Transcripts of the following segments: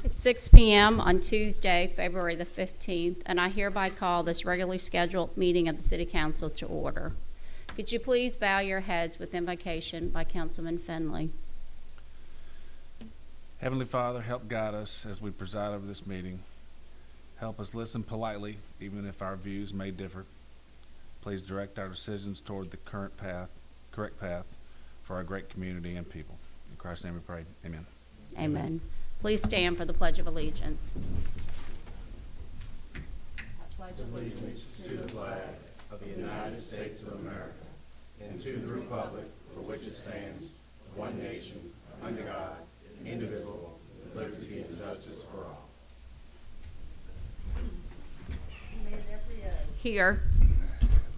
It's 6 p.m. on Tuesday, February the 15th, and I hereby call this regularly scheduled meeting of the City Council to order. Could you please bow your heads with invocation by Councilman Finley? Heavenly Father, help guide us as we preside over this meeting. Help us listen politely, even if our views may differ. Please direct our decisions toward the correct path for our great community and people. In Christ's name we pray. Amen. Amen. Please stand for the Pledge of Allegiance. I pledge Allegiance to the flag of the United States of America and to the republic for which it stands, one nation, under God, indivisible, with liberty and justice for all. Here.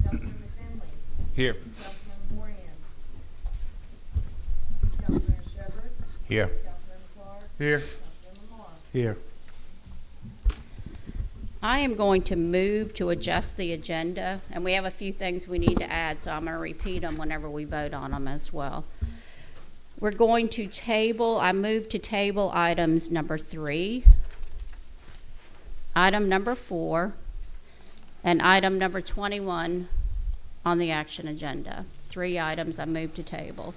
Councilman McKinley. Here. Councilman Moran. Councilman Shepherd. Here. Councilman Clark. Here. Councilman Lamar. Here. I am going to move to adjust the agenda, and we have a few things we need to add, so I'm going to repeat them whenever we vote on them as well. We're going to I move to table items number 3, item number 4, and item number 21 on the action agenda. 3 items I move to table.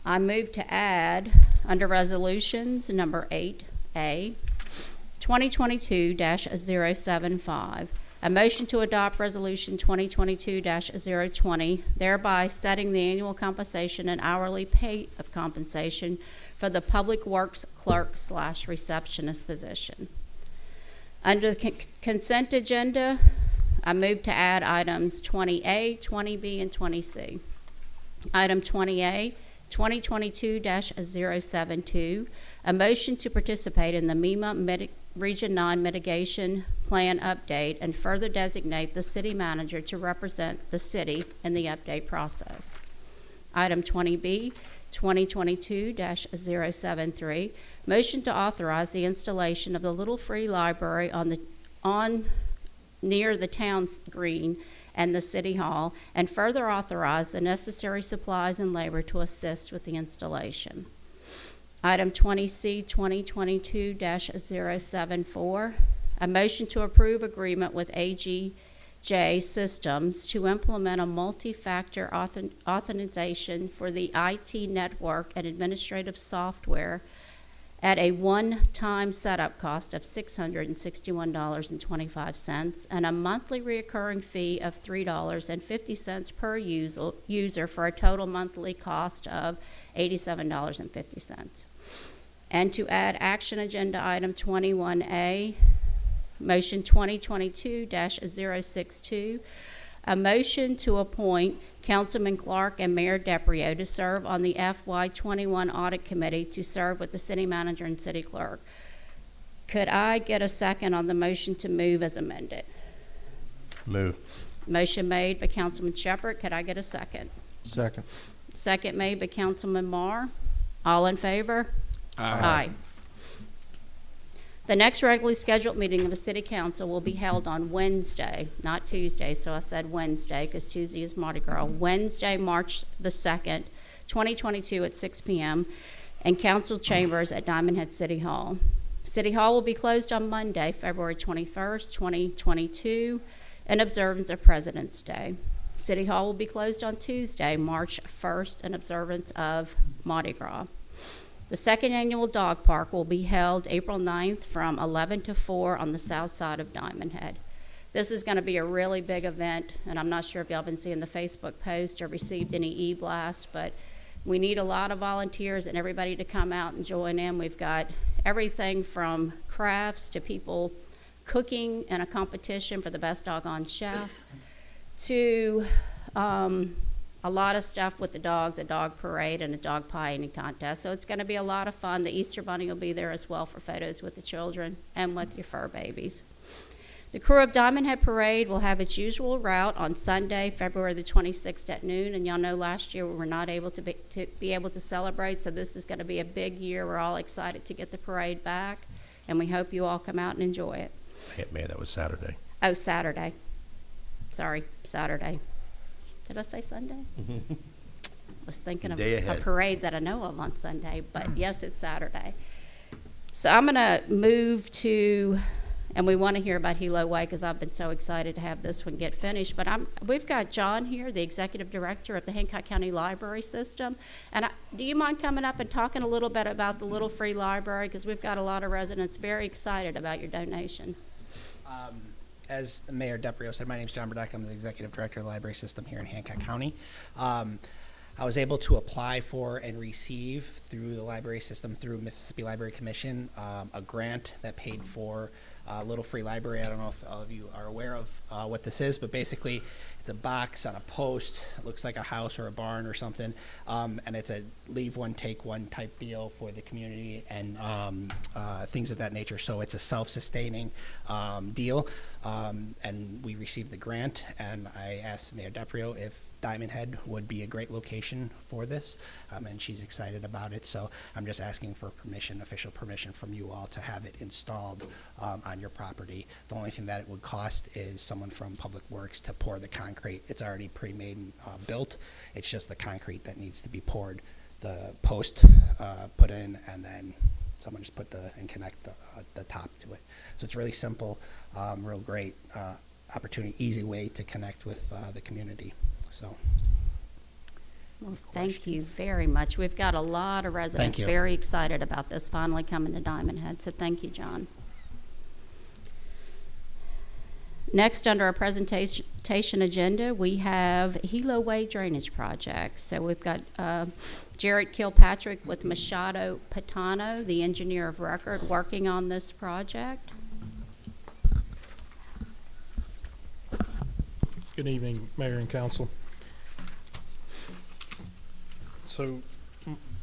I move to add, under resolutions, number 8A, 2022-075, a motion to adopt resolution 2022-020, thereby setting the annual compensation and hourly pay of compensation for the Public Works Clerk/Receptionist position. Under the consent agenda, I move to add items 20A, 20B, and 20C. Item 20A, 2022-072, a motion to participate in the MEMA Region 9 Mitigation Plan Update and further designate the city manager to represent the city in the update process. Item 20B, 2022-073, motion to authorize the installation of the Little Free Library near the town's green and the City Hall, and further authorize the necessary supplies and labor to assist with the installation. Item 20C, 2022-074, a motion to approve agreement with AGJ Systems to implement a multi-factor authorization for the IT network and administrative software at a one-time setup cost of $661.25 and a monthly recurring fee of $3.50 per user for a total monthly cost of $87.50. And to add action agenda item 21A, motion 2022-062, a motion to appoint Councilman Clark and Mayor DePrio to serve on the FY21 Audit Committee to serve with the city manager and city clerk. Could I get a second on the motion to move as amended? Move. Motion made by Councilman Shepherd. Could I get a second? Second. Second made by Councilman Marr. All in favor? Aye. The next regularly scheduled meeting of the City Council will be held on Wednesday, not Tuesday, so I said Wednesday because Tuesday is Mardi Gras. Wednesday, March the 2nd, 2022 at 6 p.m. in Council Chambers at Diamondhead City Hall. City Hall will be closed on Monday, February 21st, 2022, in observance of President's Day. City Hall will be closed on Tuesday, March 1st, in observance of Mardi Gras. The second annual dog park will be held April 9th from 11 to 4 on the south side of Diamondhead. This is going to be a really big event, and I'm not sure if y'all been seeing the Facebook post or received any e-blasts, but we need a lot of volunteers and everybody to come out and join in. We've got everything from crafts to people cooking in a competition for the best doggone chef to a lot of stuff with the dogs, a dog parade and a dog pie eating contest. So it's going to be a lot of fun. The Easter Bunny will be there as well for photos with the children and with your fur babies. The crew of Diamondhead Parade will have its usual route on Sunday, February the 26th at noon. And y'all know last year we were not able to be able to celebrate, so this is going to be a big year. We're all excited to get the parade back, and we hope you all come out and enjoy it. Man, that was Saturday. Oh, Saturday. Sorry, Saturday. Did I say Sunday? Was thinking of Day a ahead. parade that I know of on Sunday, but yes, it's Saturday. So I'm gonna move to, and we want to hear about Hilo Way because I've been so excited to have this one get finished. But we've got John here, the Executive Director of the Hancock County Library System. And do you mind coming up and talking a little bit about the Little Free Library? Because we've got a lot of residents very excited about your donation. As Mayor DePrio said, my name is John Burdeck. I'm the Executive Director of the Library System here in Hancock County. I was able to apply for and receive through the library system, through Mississippi Library Commission, a grant that paid for Little Free Library. I don't know if all of you are aware of what this is, but basically it's a box on a post. It looks like a house or a barn or something, and it's a leave one, take one type deal for the community and things of that nature. So it's a self-sustaining deal, and we received the grant, and I asked Mayor DePrio if Diamondhead would be a great location for this, and she's excited about it. So I'm just asking for permission, official permission from you all to have it installed on your property. The only thing that it would cost is someone from Public Works to pour the concrete. It's already pre-made and built. It's just the concrete that needs to be poured, the post put in, and then someone just put and connect the top to it. So it's really simple, real great opportunity, easy way to connect with the community. So, Well, thank you very much. We've got a lot of residents you. very excited about this finally coming to Diamondhead, so thank you, John. Next, under our presentation agenda, we have Hilo Way Drainage Project. So we've got Jared Kilpatrick with Machado Patano, the engineer of record, working on this project. Good evening, Mayor and Council. So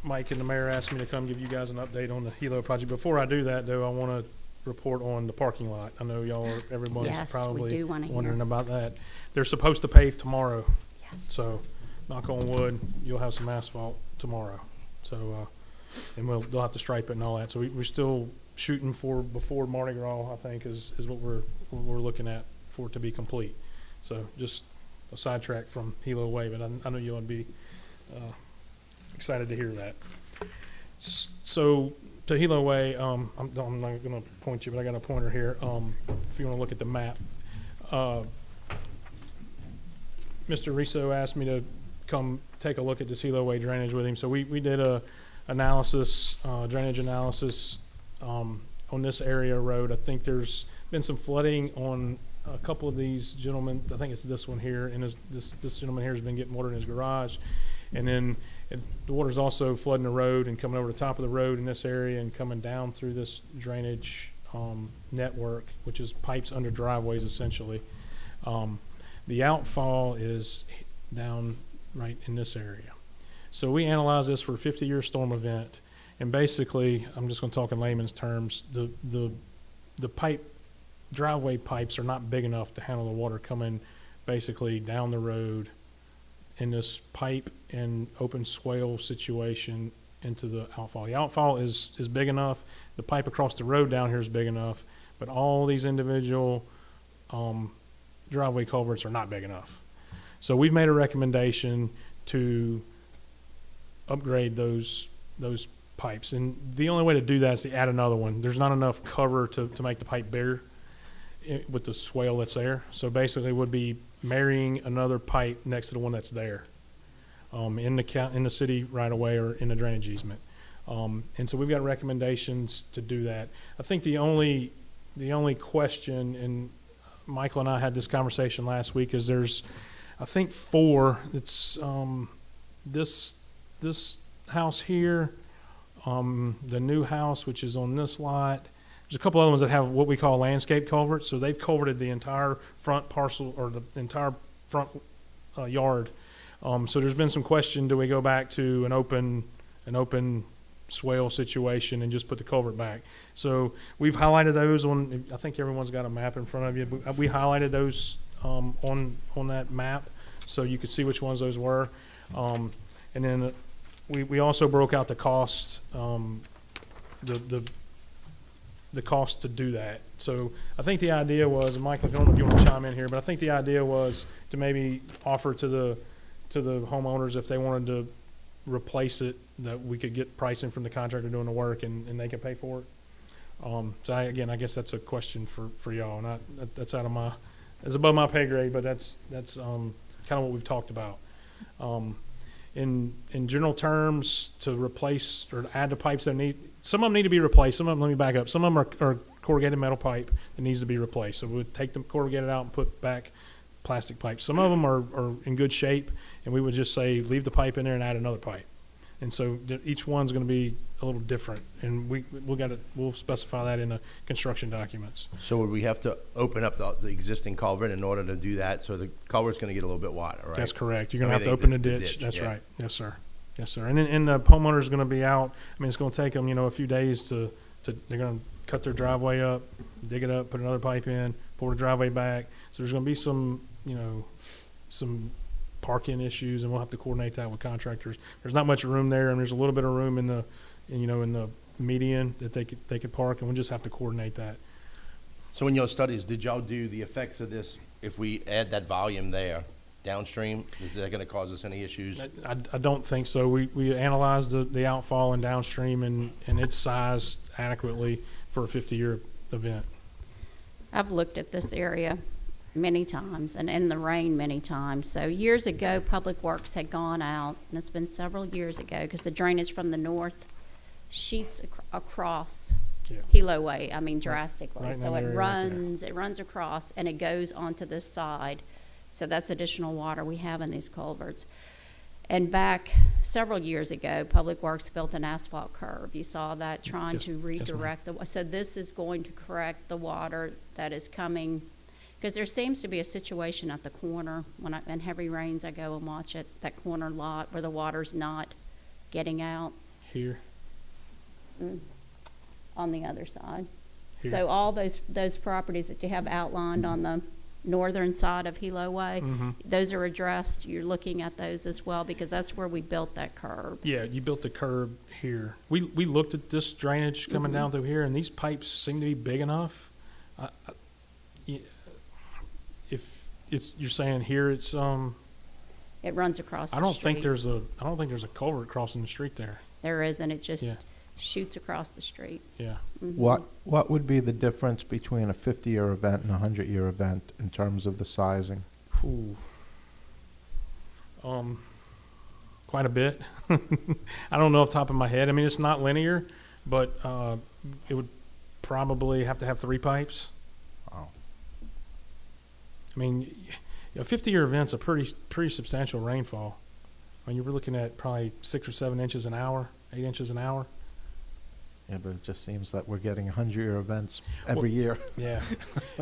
Mike and the mayor asked me to come give you guys an update on the Hilo project. Before I do that, though, I want to report on the parking lot. I know everyone's Yes, we probably do wanna hear. wondering about that. They're supposed to pave tomorrow, Yes. so knock on wood, you'll have some asphalt tomorrow. So, and they'll have to stripe it and all that. So we're still shooting for before Mardi Gras, I think, is what we're looking at for it to be complete. So just a sidetrack from Hilo Way, but I know you'll be excited to hear that. So to Hilo Way, I'm not going to point you, but I got a pointer here. If you want to look at the map, Mr. Riso asked me to come take a look at this Hilo Way drainage with him. So we did a drainage analysis on this area road. I think there's been some flooding on a couple of these gentlemen. I think it's this one here, and this gentleman here has been getting water in his garage, and then the water's also flooding the road and coming over the top of the road in this area and coming down through this drainage network, which is pipes under driveways essentially. The outfall is down right in this area. So we analyzed this for a 50-year storm event, and basically, I'm just going to talk in layman's terms, the driveway pipes are not big enough to handle the water coming basically down the road in this pipe and open swale situation into the outfall. The outfall is big enough. The pipe across the road down here is big enough, but all these individual driveway culverts are not big enough. So we've made a recommendation to upgrade those pipes, and the only way to do that is to add another one. There's not enough cover to make the pipe bigger with the swale that's there. So basically it would be marrying another pipe next to the one that's there in the city right away or in the drainage easement. And so we've got recommendations to do that. I think the only question, and Michael and I had this conversation last week, is there's I think 4. It's this house here, the new house, which is on this lot. There's a couple other ones that have what we call landscape culverts. So they've culverted the entire front parcel or the entire front yard. So there's been some question: do we go back to an open swale situation and just put the culvert back? So we've highlighted those on. I think everyone's got a map in front of you. But we highlighted those on that map, so you could see which ones those were. And then we also broke out the cost, the cost to do that. So I think the idea was, and Michael, I don't know if you want to chime in here, but I think the idea was to maybe offer to to the homeowners if they wanted to replace it, that we could get pricing from the contractor doing the work and they could pay for it. So I guess that's a question for y'all. Not that's out of my, it's above my pay grade, but that's kind of what we've talked about. In general terms, to replace or to add the pipes that need, some of them need to be replaced. Some of them, let me back up. Some of them are corrugated metal pipe that needs to be replaced. So we would take the corrugated out and put back plastic pipes. Some of them are in good shape, and we would just say leave the pipe in there and add another pipe. And so each one's going to be a little different, and we'll specify that in the construction documents. So would we have to open up the existing culvert in order to do that? So the culvert's going to get a little bit wider, right? That's correct. You're going to have to Everything, open the the ditch. ditch, That's yeah. right. Yes, sir. Yes, sir. And the homeowner's going to be out. I mean, it's going to take them, a few days to they're going to cut their driveway up, dig it up, put another pipe in, pour the driveway back. So there's going to be some parking issues, and we'll have to coordinate that with contractors. There's not much room there, and there's a little bit of room in the median that they could park, and we'll just have to coordinate that. So in your studies, did y'all do the effects of this if we add that volume there downstream? Is that going to cause us any issues? I don't think so. We analyzed the outfall and downstream, and it's sized adequately for a 50-year event. I've looked at this area many times and in the rain many times. So years ago, Public Works had gone out, and it's been several years ago, because the drainage from the north sheets across Yeah. Hilo Way, drastically. Right in So that it area right there. runs across, and it goes onto this side. So that's additional water we have in these culverts. And back several years ago, Public Works built an asphalt curb. You saw that, trying Yes. to Yes, ma'am. redirect so this is going to correct the water that is coming, because there seems to be a situation at the corner. In heavy rains, I go and watch it, that corner lot where the water's not getting out Here. on the other side. Here. So all those properties that you have outlined on the northern side of Hilo Way, those are addressed. You're looking at those as well, because that's where we built that curb. Yeah, you built the curb here. We looked at this drainage coming down through here, and these pipes seem to be big enough. If you're saying here, it's It runs across the I don't street. think there's a culvert crossing the street there. There isn't. It just Yeah. shoots across the street. Yeah. What would be the difference between a 50-year event and a 100-year event in terms of the sizing? Ooh. Quite a bit. I don't know off the top of my head. I mean, it's not linear, but it would probably have to have 3 pipes. Oh. I mean, a 50-year event's a pretty substantial rainfall. I mean, you were looking at probably 6 or 7 inches an hour, 8 inches an hour. Yeah, but it just seems that we're getting 100-year events every year. Yeah.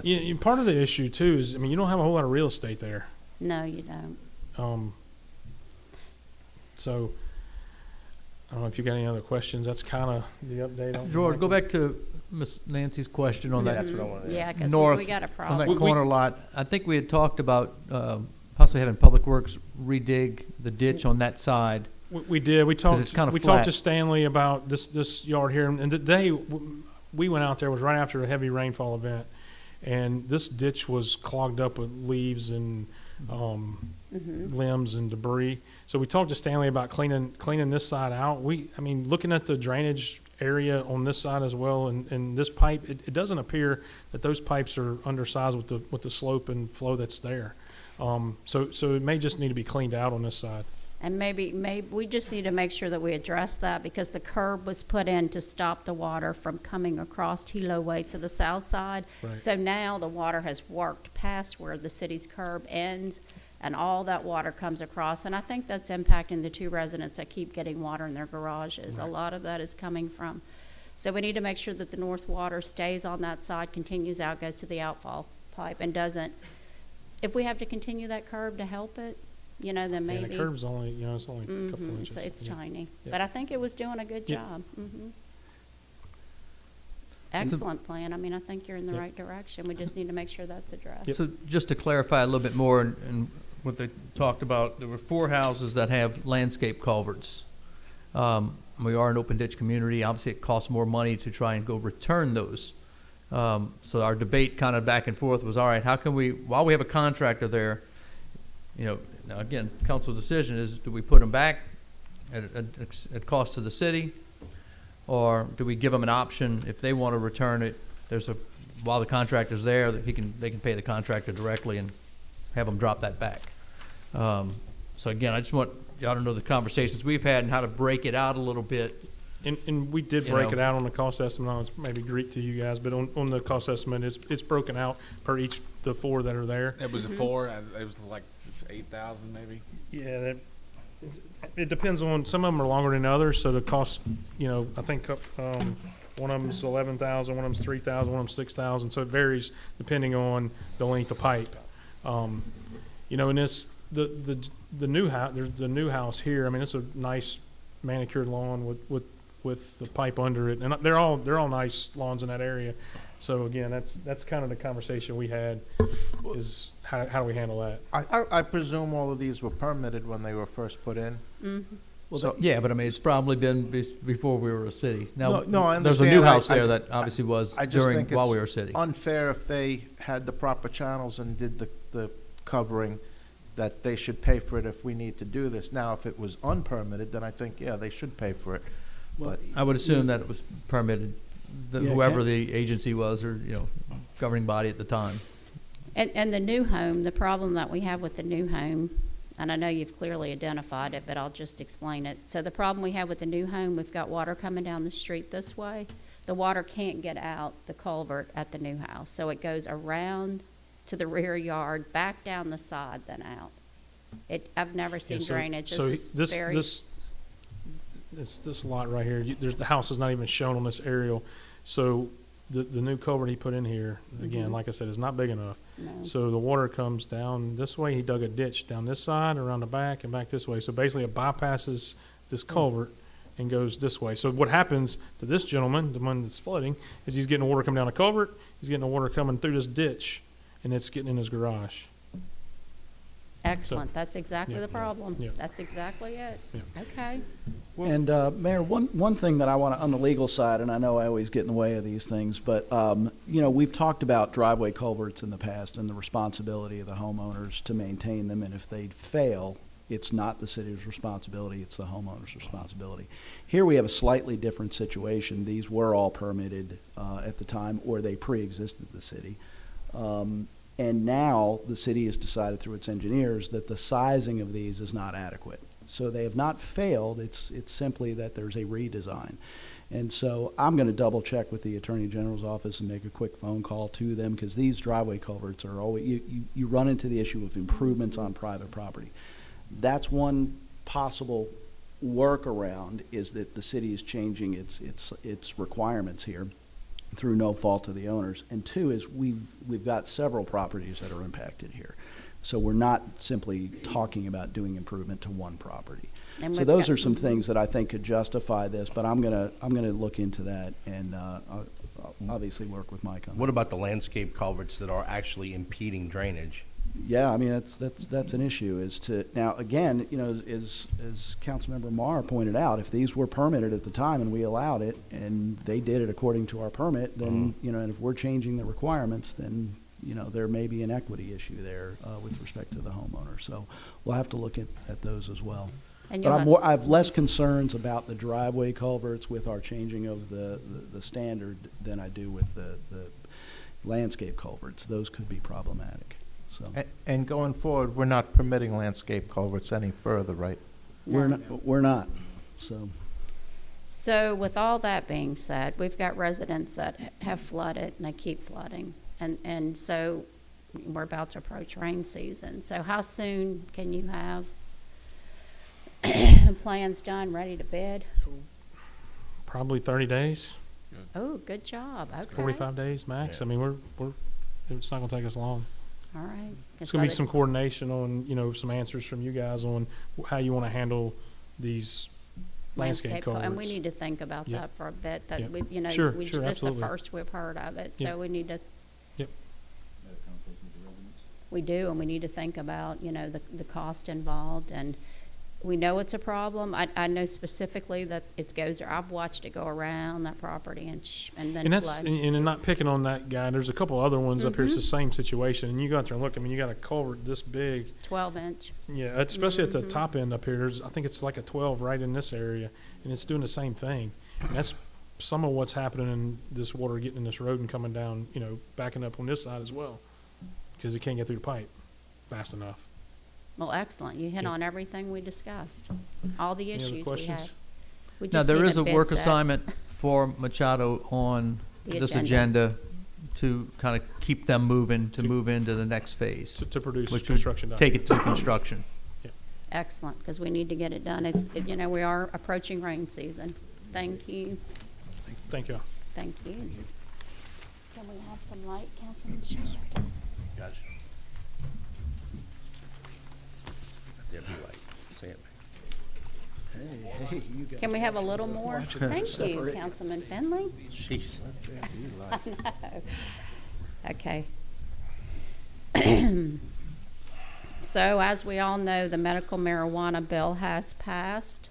Yeah. Part of the issue too is, I mean, you don't have a whole lot of real estate there. No, you don't. So I don't know if you got any other questions. That's kind of the update on. George, go back to Miss Nancy's question on that That's what I wanted to Yeah, because north, we got a on problem. that corner lot. I think we had talked about possibly having Public Works redig the ditch on that side. We did. We talked. it's kinda We talked to flat. Stanley about this yard here, and the day we went out there was right after a heavy rainfall event, and this ditch was clogged up with leaves and limbs and debris. So we talked to Stanley about cleaning this side out. Looking at the drainage area on this side as well, and this pipe, it doesn't appear that those pipes are undersized with the slope and flow that's there. So it may just need to be cleaned out on this side. And maybe we just need to make sure that we address that, because the curb was put in to stop the water from coming across Hilo Way to the south side. Right. So now the water has worked past where the city's curb ends, and all that water comes across. And I think that's impacting the 2 residents that keep getting water in their garages. A lot of that is coming from. So we need to make sure that the north water stays on that side, continues out, goes to the outfall pipe, and doesn't. If we have to continue that curb to help it, then And maybe. the curb's only, it's only a couple Mhm, inches. it's Yeah. tiny, Yeah. but I think it was doing a good Yeah. job. Excellent plan. I think you're in the Yep. right direction. We just need to make sure that's addressed. Yep. So just to clarify a little bit more, and what they talked about, there were 4 houses that have landscape culverts. We are an open ditch community. Obviously, it costs more money to try and go return those. So our debate kind of back and forth was, all right, how can we, while we have a contractor there, you know, now again, council decision is, do we put them back at cost to the city? Or do we give them an option, if they want to return it, while the contractor's there, that they can pay the contractor directly and have them drop that back. So again, I just want y'all to know the conversations we've had and how to break it out a little bit. And we did You break know. it out on the cost estimate. I was maybe Greek to you guys, but on the cost estimate, it's broken out per the 4 that are there. It was a 4, it was like 8,000 maybe. Yeah, it depends on, some of them are longer than others, so the cost, you know, I think, one of them's 11,000, one of them's 3,000, one of them's 6,000, so it varies depending on the length of pipe. You know, in this, the new house, there's the new house here, I mean, it's a nice manicured lawn with the pipe under it, and they're all nice lawns in that area. So again, that's kind of the conversation we had, is how do we handle that? I presume all of these were permitted when they were first put in? So- Yeah, but I mean, it's probably been before we were a city. Now, No, I there's a understand. new house I- there that obviously was I just think while it's we were a city. unfair if they had the proper channels and did the covering, that they should pay for it if we need to do this. Now, if it was unpermitted, then I think, yeah, they should pay for it. But I would assume that it was permitted, that Yeah, whoever the agency was, or, you know, governing body at the time. And the new home, the problem that we have with the new home, and I know you've clearly identified it, but I'll just explain it. So the problem we have with the new home, we've got water coming down the street this way. The water can't get out the culvert at the new house, so it goes around to the rear yard, back down the side, then out. I've never seen Yeah, so- drainage. so This is very. This lot right here, the house is not even shown on this aerial. So the new culvert he put in here, again, like I said, is not big enough. No. So the water comes down this way. He dug a ditch down this side, around the back, and back this way. So basically it bypasses this culvert and goes this way. So what happens to this gentleman, the one that's flooding, is he's getting the water coming down the culvert, he's getting the water coming through this ditch, and it's getting in his garage. Excellent. That's exactly Yeah. the problem. Yeah. That's exactly it. Yeah. Okay. And Mayor, one thing that I want to, on the legal side, and I know I always get in the way of these things, but you know, we've talked about driveway culverts in the past and the responsibility of the homeowners to maintain them, and if they fail, it's not the city's responsibility, it's the homeowner's responsibility. Here we have a slightly different situation. These were all permitted at the time, or they pre-existed the city. And now the city has decided through its engineers that the sizing of these is not adequate. So they have not failed, it's simply that there's a redesign. And so I'm gonna double check with the Attorney General's office and make a quick phone call to them, because these driveway culverts are always, you run into the issue of improvements on private property. That's one possible workaround, is that the city is changing its requirements here through no fault of the owners. And two is we've got several properties that are impacted here. So we're not simply talking about doing improvement to one property. And So we've those got- are some things that I think could justify this, but I'm gonna look into that and I'll obviously work with Mike on that. What about the landscape culverts that are actually impeding drainage? Yeah, I mean, that's an issue, is to, now, again, you know, as Councilmember Marr pointed out, if these were permitted at the time and we allowed it, and they did it according to our permit, then, you know, and if we're changing the requirements, then, you know, there may be an equity issue there, with respect to the homeowner, so we'll have to look at those as well. And But you'll I have less concerns about the driveway culverts with our changing of the standard than I do with the landscape culverts. Those could be problematic, so. And going forward, we're not permitting landscape culverts any further, right? We're not, so. So with all that being said, we've got residents that have flooded and they keep flooding. And so we're about to approach rain season. So how soon can you have plans done, ready to bid? Probably 30 days, Oh, good job. Okay. 45 days max. I mean, it's not gonna take us long. All right. It's gonna be some coordination on, you know, some answers from you guys on how you wanna handle these landscape culverts. And we need to think about Yep. that for a bit, that Yep. we, you know, Sure, this is the absolutely. first we've heard of it, so Yep. we need to. Yep. We do, and we need to think about, you know, the cost involved, and we know it's a problem. I know specifically that it goes, I've watched it go around that property and then And that's, flood. and not picking on that guy, there's a couple other ones up here, it's the same situation, and you go out there and look, I mean, you got a culvert this big, 12-inch. yeah, especially at the top end up here, I think it's like a 12 right in this area, and it's doing the same thing. And that's some of what's happening in this water getting in this road and coming down, backing up on this side as well, because it can't get through the pipe fast enough. Well, excellent. You hit Yeah. on everything we discussed, all the Any other issues we questions? had. We Now, just there need is a bid work set. assignment for Machado on The this agenda. agenda to kind of keep them moving, to To- move into the next phase, To produce which would construction take documents. it to construction. Excellent, because we need to get it done. We are approaching rain season. Thank you. Thank you. Thank you. Can we have some light, Councilman Shepherd? Gotcha. There be light. Say it. Hey, you guys. Can we have a little more? Thank you, Separate. Councilman Finley. Jeez. Okay. So, as we all know, the medical marijuana bill has passed,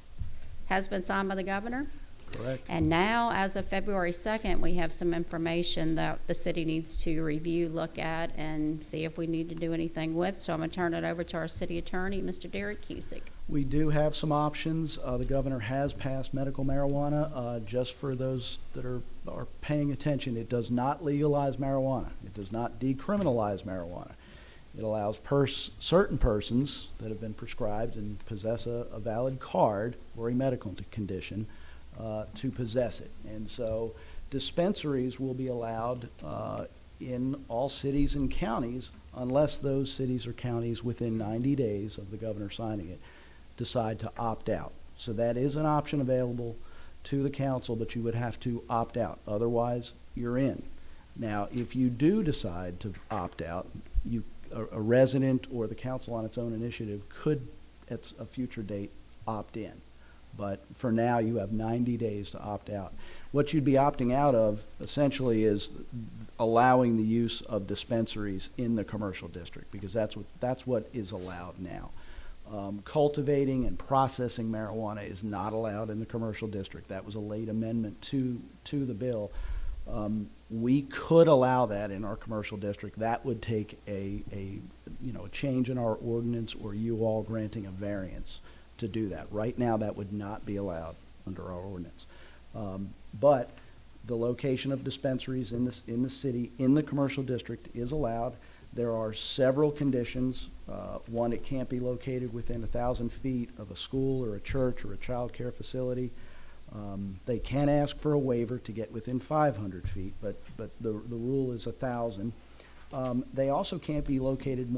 has been signed by the governor. Correct. And now, as of February 2nd, we have some information that the city needs to review, look at, and see if we need to do anything with. So I'm going to turn it over to our city attorney, Mr. Derek Cusick. We do have some options. The governor has passed medical marijuana. Just for those that are paying attention, it does not legalize marijuana. It does not decriminalize marijuana. It allows certain persons that have been prescribed and possess a valid card or a medical condition to possess it. And so dispensaries will be allowed in all cities and counties unless those cities or counties within 90 days of the governor signing it decide to opt out. So that is an option available to the council, but you would have to opt out. Otherwise, you're in. Now, if you do decide to opt out, a resident or the council on its own initiative could, at a future date, opt in. But for now, you have 90 days to opt out. What you'd be opting out of, essentially, is allowing the use of dispensaries in the commercial district, because that's what is allowed now. Cultivating and processing marijuana is not allowed in the commercial district. That was a late amendment to the bill. We could allow that in our commercial district. That would take a change in our ordinance, or you all granting a variance to do that. Right now, that would not be allowed under our ordinance. But the location of dispensaries in the city, in the commercial district, is allowed. There are several conditions. One, it can't be located within 1,000 feet of a school or a church or a child care facility. They can ask for a waiver to get within 500 feet, but the rule is 1,000. They also can't be located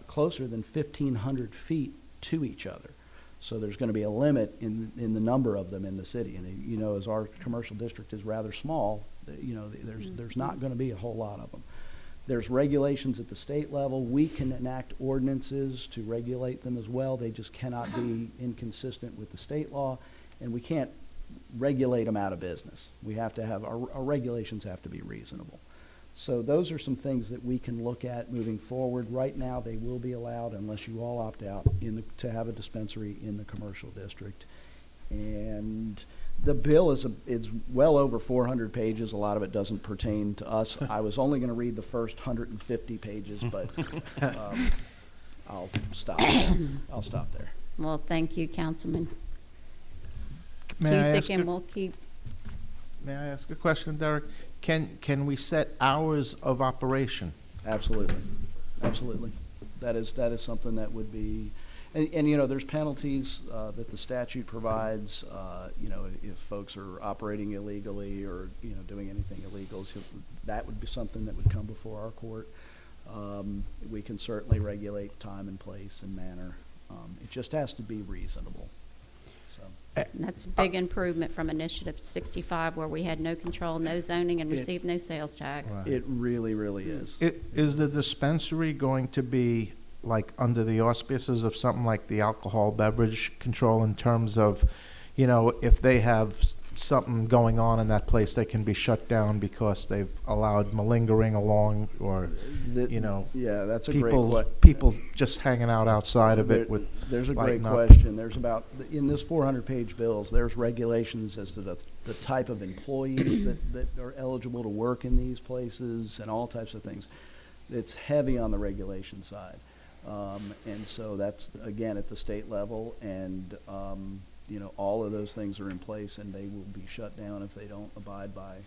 closer than 1,500 feet to each other. So there's going to be a limit in the number of them in the city. And as our commercial district is rather small, there's not going to be a whole lot of them. There's regulations at the state level. We can enact ordinances to regulate them as well. They just cannot be inconsistent with the state law, and we can't regulate them out of business. We have to have our regulations have to be reasonable. So those are some things that we can look at moving forward. Right now, they will be allowed unless you all opt out to have a dispensary in the commercial district. And the bill is well over 400 pages. A lot of it doesn't pertain to us. I was only going to read the first 150 pages, but I'll stop there. Well, thank you, Councilman May I Cusick, ask and a- we'll keep, May I ask a question, Derek? Can we set hours of operation? Absolutely. That is something that would be, and there's penalties that the statute provides, if folks are operating illegally or, doing anything illegal. So that would be something that would come before our court. We can certainly regulate time and place and manner. It just has to be reasonable. So. and that's a big improvement from Initiative 65, where we had no control, no zoning, and received no sales tax. It really, really is. Is the dispensary going to be like under the auspices of something like the alcohol beverage control in terms of, if they have something going on in that place, they can be shut down because they've allowed malingering along, or, you know, Yeah, that's a great question. people just hanging out outside of it with There's a great lighting up. question. There's about, in this 400-page bills, there's regulations as to the type of employees that are eligible to work in these places and all types of things. It's heavy on the regulation side. And so that's, again, at the state level, and, you know, all of those things are in place, and they will be shut down if they don't abide by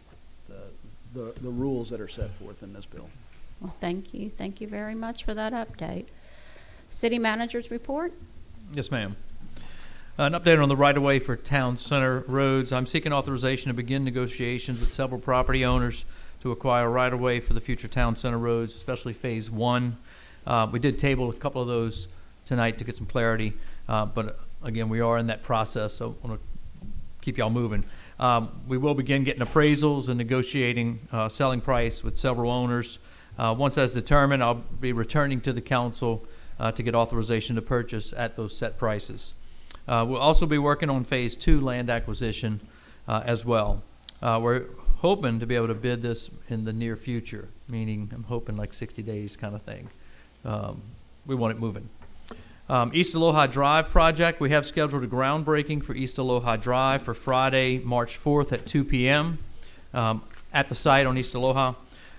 the rules that are set forth in this bill. Well, thank you. Thank you very much for that update. City Manager's report? Yes, ma'am. An update on the right-of-way for town center roads. I'm seeking authorization to begin negotiations with several property owners to acquire right-of-way for the future town center roads, especially Phase 1. We did table a couple of those tonight to get some clarity, but again, we are in that process, so I want to keep y'all moving. We will begin getting appraisals and negotiating selling price with several owners. Once that's determined, I'll be returning to the council to get authorization to purchase at those set prices. We'll also be working on Phase 2 land acquisition as well. We're hoping to be able to bid this in the near future, meaning I'm hoping like 60 days kind of thing. We want it moving. East Aloha Drive project, we have scheduled a groundbreaking for East Aloha Drive for Friday, March 4th at 2 p.m. At the site on East Aloha.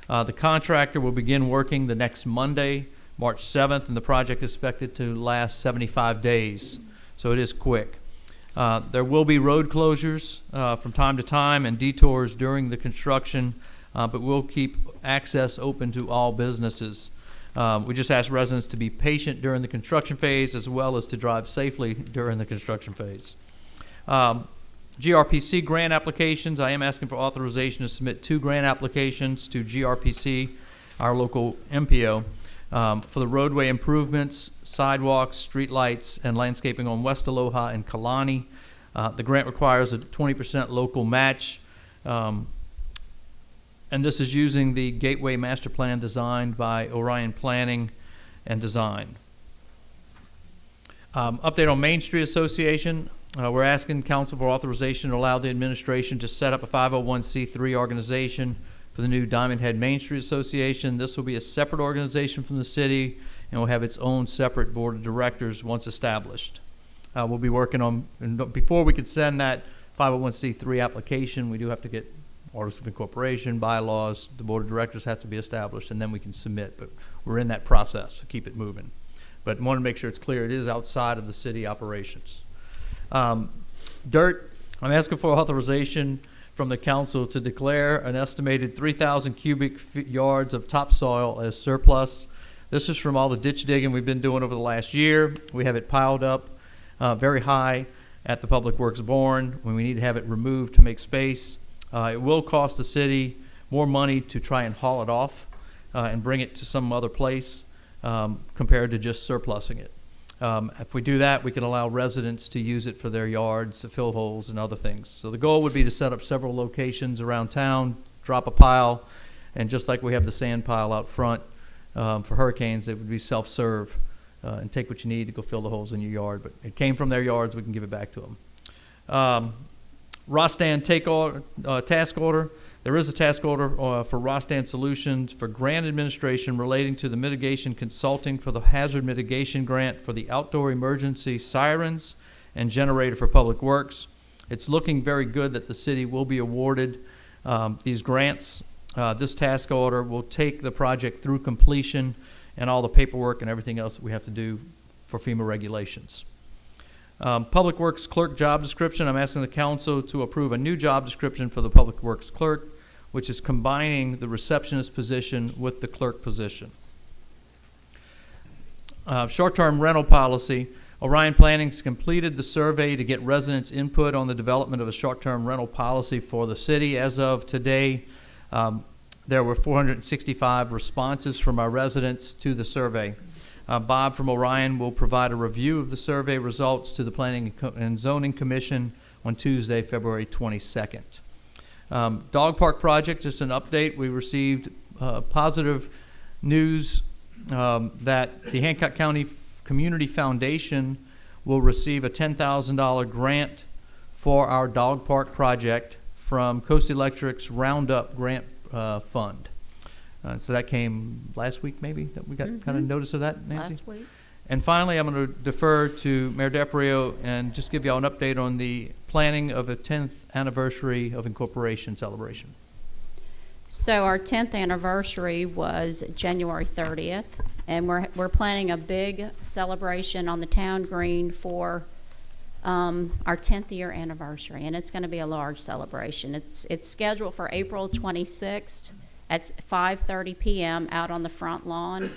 The contractor will begin working the next Monday, March 7th, and the project is expected to last 75 days, so it is quick. There will be road closures from time to time and detours during the construction, but we'll keep access open to all businesses. We just ask residents to be patient during the construction phase as well as to drive safely during the construction phase. GRPC grant applications, I am asking for authorization to submit 2 grant applications to GRPC, our local MPO, for the roadway improvements, sidewalks, streetlights, and landscaping on West Aloha and Kalani. The grant requires a 20% local match. And this is using the Gateway Master Plan designed by Orion Planning and Design. Update on Main Street Association. We're asking council for authorization to allow the administration to set up a 501c3 organization for the new Diamondhead Main Street Association. This will be a separate organization from the city and will have its own separate board of directors once established. We'll be working on, and before we could send that 501c3 application, we do have to get Articles of Incorporation, bylaws, the board of directors have to be established, and then we can submit. But we're in that process to keep it moving. But I want to make sure it's clear it is outside of the city operations. Dirt, I'm asking for authorization from the council to declare an estimated 3,000 cubic yards of topsoil as surplus. This is from all the ditch digging we've been doing over the last year. We have it piled up very high at the Public Works barn when we need to have it removed to make space. It will cost the city more money to try and haul it off and bring it to some other place compared to just surplusing it. If we do that, we can allow residents to use it for their yards, to fill holes and other things. So the goal would be to set up several locations around town, drop a pile, and just like we have the sand pile out front for hurricanes, it would be self-serve and take what you need to go fill the holes in your yard. But it came from their yards, we can give it back to them. Rostan task order. There is a task order for Rostan Solutions for grant administration relating to the mitigation consulting for the hazard mitigation grant for the outdoor emergency sirens and generator for Public Works. It's looking very good that the city will be awarded these grants. This task order will take the project through completion and all the paperwork and everything else that we have to do for FEMA regulations. Public Works clerk job description. I'm asking the council to approve a new job description for the Public Works clerk, which is combining the receptionist position with the clerk position. Short-term rental policy. Orion Planning's completed the survey to get residents' input on the development of a short-term rental policy for the city. As of today, there were 465 responses from our residents to the survey. Bob from Orion will provide a review of the survey results to the Planning and Zoning Commission on Tuesday, February 22nd. Dog Park project, just an update. We received positive news that the Hancock County Community Foundation will receive a $10,000 grant for our dog park project from Coast Electric's Roundup Grant Fund. So that came last week, maybe, that we got kind of notice of that, Nancy? Last week. And finally, I'm going to defer to Mayor DePrio and just give you all an update on the planning of a 10th anniversary of Incorporation celebration. So our 10th anniversary was January 30th, and we're planning a big celebration on the town green for our 10th year anniversary, and it's going to be a large celebration. It's scheduled for April 26th at 5:30 p.m. out on the front lawn.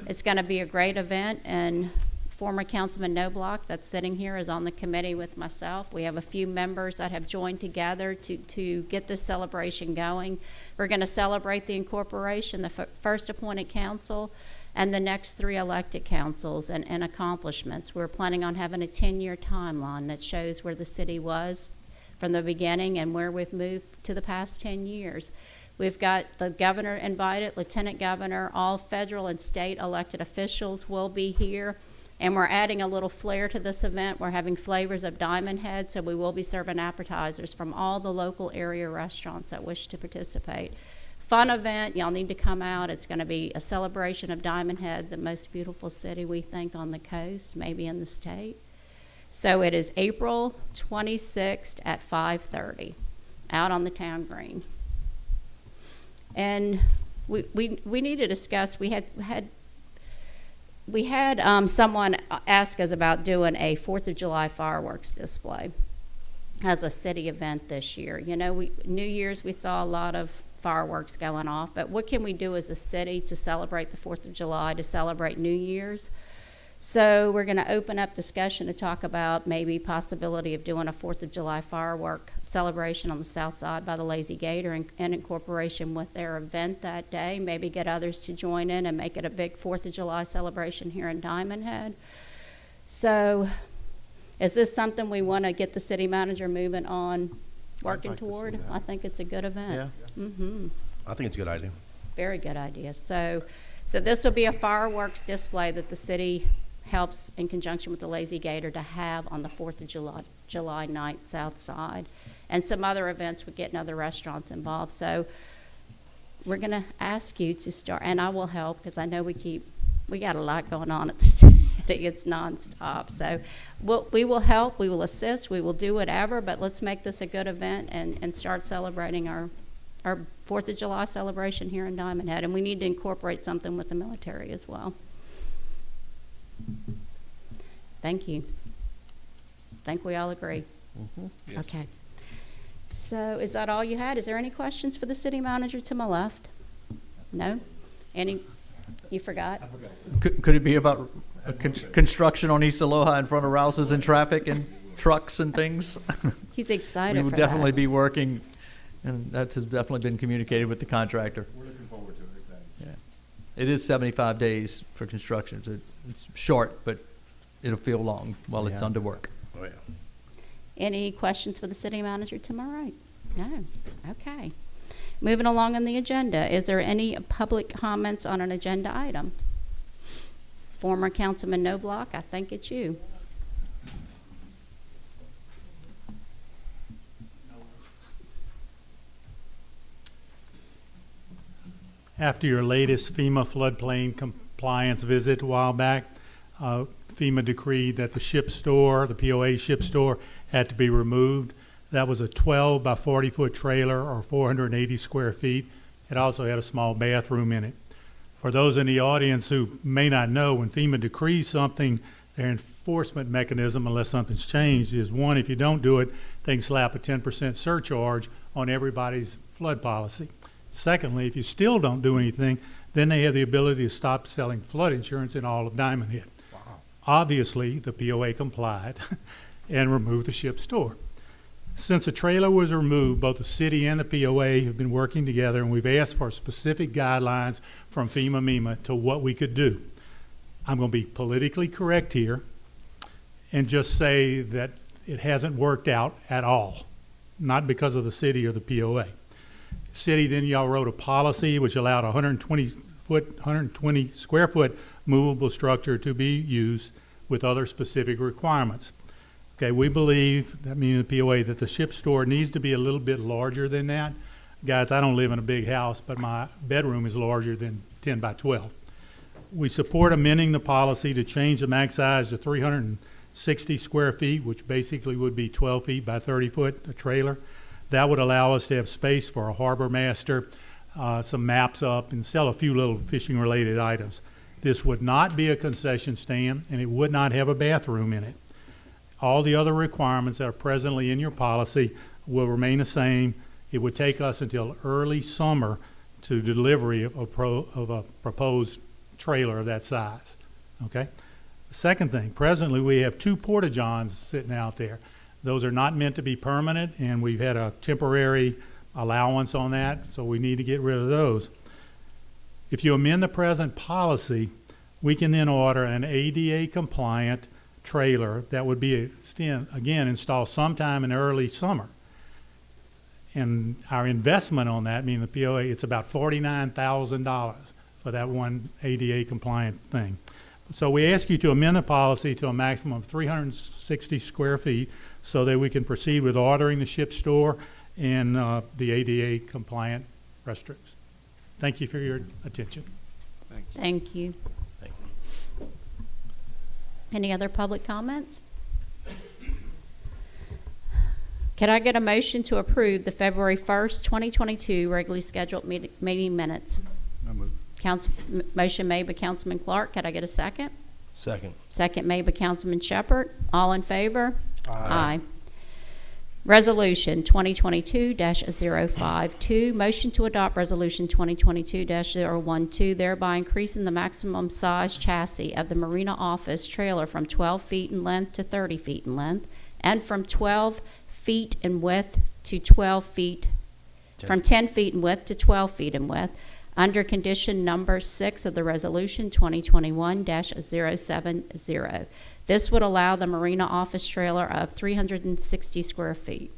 It's going to be a great event, and former Councilman Knobloch that's sitting here is on the committee with myself. We have a few members that have joined together to get this celebration going. We're going to celebrate the incorporation, the first appointed council, and the next 3 elected councils and accomplishments. We're planning on having a 10-year timeline that shows where the city was from the beginning and where we've moved to the past 10 years. We've got the governor invited, lieutenant governor, all federal and state elected officials will be here. And we're adding a little flair to this event. We're having flavors of Diamondhead, so we will be serving appetizers from all the local area restaurants that wish to participate. Fun event, y'all need to come out. It's going to be a celebration of Diamondhead, the most beautiful city we think on the coast, maybe in the state. So it is April 26th at 5:30 out on the town green. And we need to discuss, we had someone ask us about doing a 4th of July fireworks display as a city event this year. You know, New Year's we saw a lot of fireworks going off, but what can we do as a city to celebrate the 4th of July, to celebrate New Year's? So we're going to open up discussion to talk about maybe possibility of doing a 4th of July firework celebration on the south side by the Lazy Gator in Incorporation with their event that day. Maybe get others to join in and make it a big 4th of July celebration here in Diamondhead. So is this something we want to get the city manager moving on, working like to see toward? that. I think it's a good event. Yeah. Mm-hmm. I think it's a good idea. Very good idea. So this will be a fireworks display that the city helps in conjunction with the Lazy Gator to have on the 4th of July night south side, and some other events with getting other restaurants involved. So we're going to ask you to start, and I will help because I know we got a lot going on at the city. It's nonstop. So we will help, we will assist, we will do whatever, but let's make this a good event and start celebrating our 4th of July celebration here in Diamondhead. And we need to incorporate something with the military as well. Thank you. Think we all agree? Yes. Okay. So is that all you had? Is there any questions for the city manager to my left? No? Any? You forgot? Could it be about construction on East Aloha in front of Rouse's and traffic and trucks and things? He's excited We for will that. definitely be working, and that has definitely been communicated with the contractor. We're looking forward to it, exactly. Yeah. It is 75 days for construction, so it's short, but it'll feel long while it's Yeah. under work. Oh, yeah. Any questions for the city manager to my right? No? Okay. Moving along on the agenda, is there any public comments on an agenda item? Former Councilman Knobloch, I think it's you. After your latest FEMA floodplain compliance visit a while back, FEMA decreed that the ship store, the POA ship store, had to be removed. That was a 12 by 40 foot trailer, or 480 square feet. It also had a small bathroom in it. For those in the audience who may not know, when FEMA decrees something, their enforcement mechanism, unless something's changed, is one, if you don't do it, they can slap a 10% surcharge on everybody's flood policy. Secondly, if you still don't do anything, then they have the ability to stop selling flood insurance in all of Diamondhead. Wow. Obviously, the POA complied and removed the ship store. Since the trailer was removed, both the city and the POA have been working together, and we've asked for specific guidelines from FEMA to what we could do. I'm going to be politically correct here and just say that it hasn't worked out at all, not because of the city or the POA. City, then y'all wrote a policy which allowed a 120 square foot movable structure to be used with other specific requirements. Okay, we believe, that meaning the POA, that the ship store needs to be a little bit larger than that. Guys, I don't live in a big house, but my bedroom is larger than 10 by 12. We support amending the policy to change the max size to 360 square feet, which basically would be 12 feet by 30 foot, a trailer. That would allow us to have space for a harbor master, some maps up, and sell a few little fishing-related items. This would not be a concession stand, and it would not have a bathroom in it. All the other requirements that are presently in your policy will remain the same. It would take us until early summer to delivery of a proposed trailer of that size, okay? The second thing, presently we have 2 porta-johns sitting out there. Those are not meant to be permanent, and we've had a temporary allowance on that, so we need to get rid of those. If you amend the present policy, we can then order an ADA-compliant trailer that would be, again, installed sometime in early summer. And our investment on that, meaning the POA, it's about $49,000 for that one ADA-compliant thing. So we ask you to amend the policy to a maximum of 360 square feet so that we can proceed with ordering the ship store and the ADA-compliant restrooms. Thank you for your attention. Thank you. Any other public comments? Can I get a motion to approve the February 1st, 2022 regularly scheduled meeting minutes? Motion made by Councilman Clark. Could I get a second? Second. Second made by Councilman Shepherd. All in favor? Aye. Resolution 2022-052, motion to adopt Resolution 2022-012, thereby increasing the maximum size chassis of the marina office trailer from 12 feet in length to 30 feet in length, and from 12 feet in width to 12 feet, from 10 feet in width to 12 feet in width, under condition number 6 of the Resolution 2021-070. This would allow the marina office trailer of 360 square feet.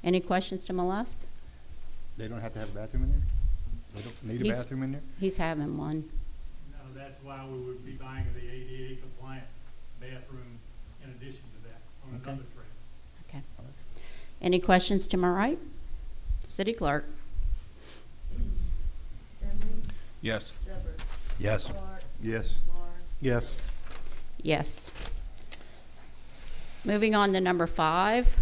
Any questions to my left? They don't have to have a bathroom in there? They don't need a bathroom in there? He's having one. No, that's why we would be buying the ADA compliant bathroom in addition to that on another trailer. Okay. Any questions to my right? City Clerk. Finley, Yes. Shepherd, Yes. Clark, Yes. Marr, Yes. Yes. Moving on to number 5.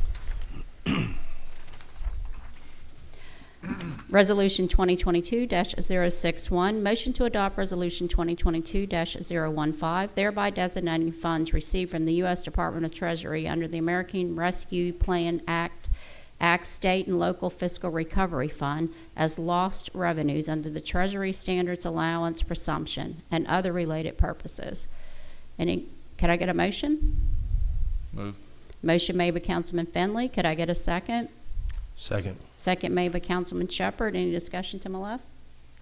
Resolution 2022-061, motion to adopt Resolution 2022-015, thereby designating funds received from the U.S. Department of Treasury under the American Rescue Plan Act State and Local Fiscal Recovery Fund as lost revenues under the Treasury Standards Allowance Presumption and other related purposes. Can I get a motion? Move. Motion made by Councilman Finley. Could I get a second? Second. Second made by Councilman Shepherd. Any discussion to my left?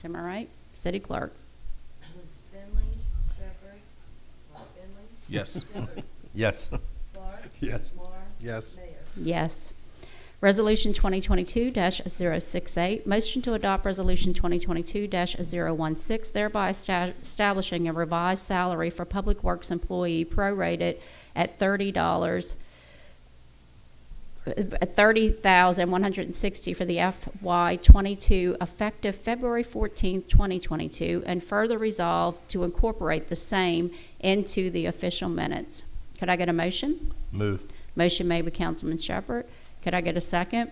To my right? City Clerk. Finley, Shepherd, Finley, Yes. Shepherd, Yes. Clark, Yes. Marr, Yes. Mayor. Yes. Resolution 2022-068, motion to adopt Resolution 2022-016, thereby establishing a revised salary for Public Works employee prorated at $30,160 for the FY22 effective February 14th, 2022, and further resolved to incorporate the same into the official minutes. Could I get a motion? Move. Motion made by Councilman Shepherd. Could I get a second?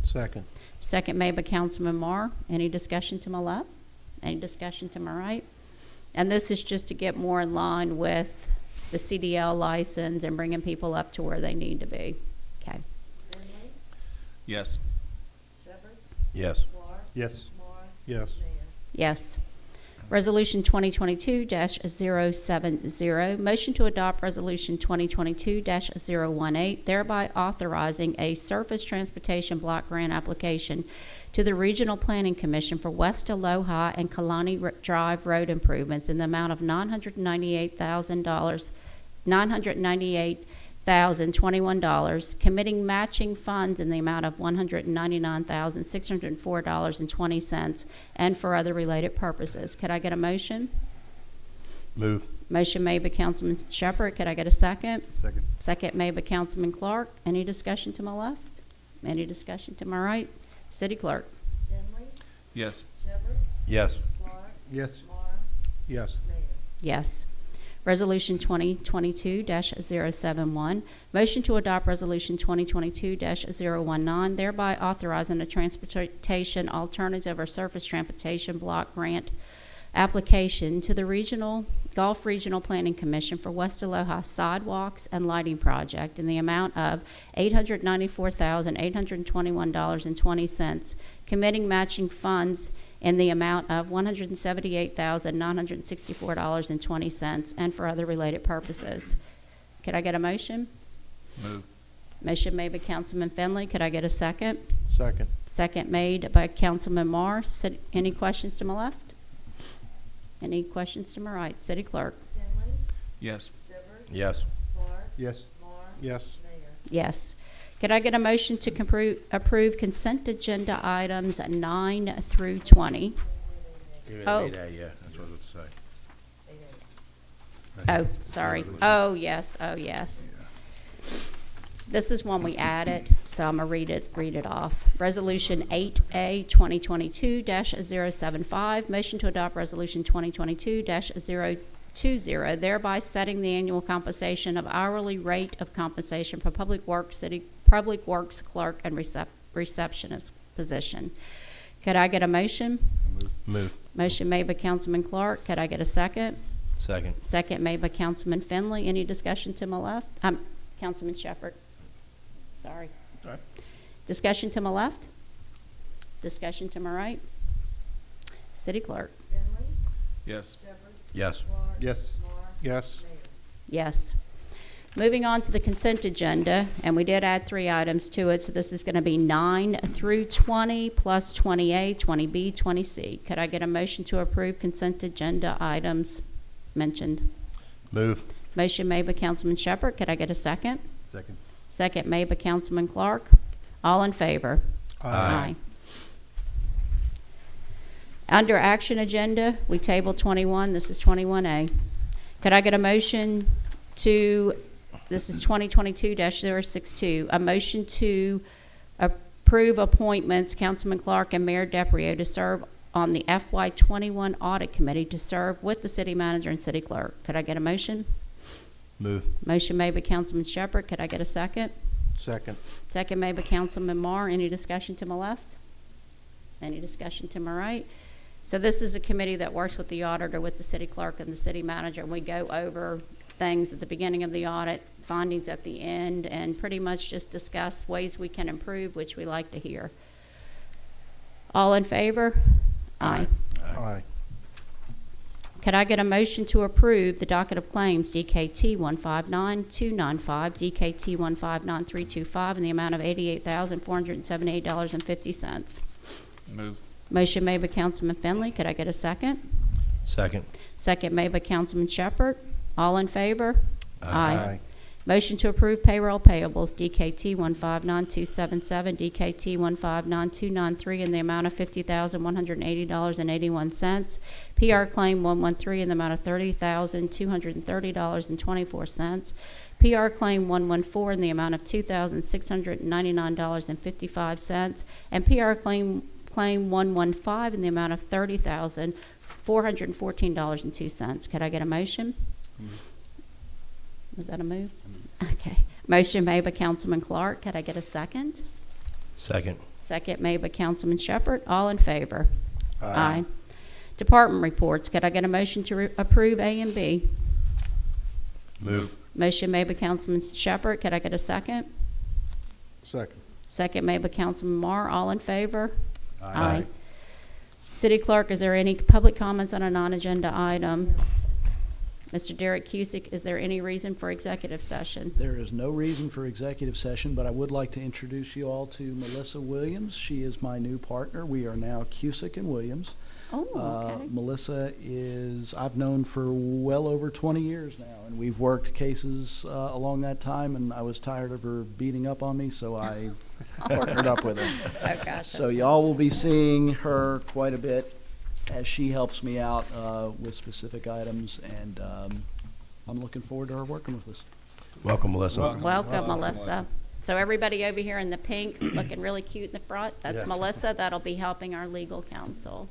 Second. Second made by Councilman Marr. Any discussion to my left? Any discussion to my right? And this is just to get more in line with the CDL license and bringing people up to where they need to be. Okay. Finley, Yes. Shepherd, Yes. Clark, Yes. Marr, Yes. Mayor. Yes. Resolution 2022-070, motion to adopt Resolution 2022-018, thereby authorizing a surface transportation block grant application to the Regional Planning Commission for West Aloha and Kalani Drive road improvements in the amount of $998,021, committing matching funds in the amount of $199,604.20, and for other related purposes. Could I get a motion? Move. Motion made by Councilman Shepherd. Could I get a second? Second. Second made by Councilman Clark. Any discussion to my left? Any discussion to my right? City Clerk? Finley, Yes. Shepherd, Yes. Clark, Yes. Marr, Yes. Mayor. Yes. Resolution 2022-071, motion to adopt Resolution 2022-019, thereby authorizing a transportation alternative or surface transportation block grant application to the Gulf Regional Planning Commission for West Aloha sidewalks and lighting project in the amount of $894,821.20, committing matching funds in the amount of $178,964.20, and for other related purposes. Could I get a motion? Move. Motion made by Councilman Finley. Could I get a second? Second. Second made by Councilman Marr. Any questions to my left? Any questions to my right? City Clerk? Finley, Yes. Shepherd, Yes. Clark, Yes. Marr, Yes. Mayor. Yes. Could I get a motion to approve consent agenda items 9 through 20? Oh. Yeah, that's what I was saying. Oh, sorry. Oh, yes, oh, yes. This is one we added, so I'm gonna read it off. Resolution 8A 2022-075, motion to adopt Resolution 2022-020, thereby setting the annual compensation of hourly rate of compensation for Public Works clerk and receptionist position. Could I get a motion? Move. Motion made by Councilman Clark. Could I get a second? Second. Second made by Councilman Finley. Any discussion to my left? Councilman Shepherd. Sorry. Sorry. Discussion to my left? Discussion to my right? City Clerk? Finley, Yes. Shepherd, Yes. Clark, Yes. Marr, Yes. Mayor. Yes. Moving on to the consent agenda, and we did add 3 items to it, so this is going to be 9 through 20, plus 20A, 20B, 20C. Could I get a motion to approve consent agenda items mentioned? Move. Motion made by Councilman Shepherd. Could I get a second? Second. Second made by Councilman Clark. All in favor? Aye. Under action agenda, we tabled 21. This is 21A. Could I get a motion to, this is 2022-062, a motion to approve appointments, Councilman Clark and Mayor DePrio, to serve on the FY21 Audit Committee to serve with the city manager and city clerk. Could I get a motion? Move. Motion made by Councilman Shepherd. Could I get a second? Second. Second made by Councilman Marr. Any discussion to my left? Any discussion to my right? So this is a committee that works with the auditor, with the city clerk and the city manager, and we go over things at the beginning of the audit, findings at the end, and pretty much just discuss ways we can improve, which we like to hear. All in favor? Aye. Aye. Could I get a motion to approve the docket of claims DKT 159295, DKT 159325, in the amount of $88,478.50? Move. Motion made by Councilman Finley. Could I get a second? Second. Second made by Councilman Shepherd. All in favor? Aye. Motion to approve payroll payables, DKT 159277, DKT 159293, in the amount of $50,180.81. PR claim 113 in the amount of $30,230.24. PR claim 114 in the amount of $2,699.55. And PR claim 115 in the amount of $30,414.02. Could I get a motion? Was that a move? Okay. Motion made by Councilman Clark. Could I get a second? Second. Second made by Councilman Shepherd. All in favor? Aye. Department reports. Could I get a motion to approve A and B? Move. Motion made by Councilman Shepherd. Could I get a second? Second. Second made by Councilman Marr. All in favor? Aye. City Clerk, is there any public comments on a non-agenda item? Mr. Derek Cusick, is there any reason for executive session? There is no reason for executive session, but I would like to introduce you all to Melissa Williams. She is my new partner. We are now Cusick and Williams. Oh, okay. Melissa I've known for well over 20 years now, and we've worked cases along that time, and I was tired of her beating up on me, so I partnered up with her. Oh, gosh. So y'all will be seeing her quite a bit as she helps me out with specific items, and I'm looking forward to her working with us. Welcome, Melissa. Welcome, Melissa. So everybody over here in the pink, looking really cute in the front, that's Yes. Melissa. That'll be helping our legal counsel.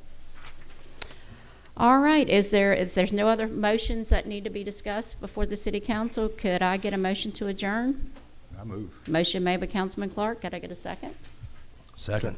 All right, if there's no other motions that need to be discussed before the city council, could I get a motion to adjourn? I move. Motion made by Councilman Clark. Could I get a second? Second.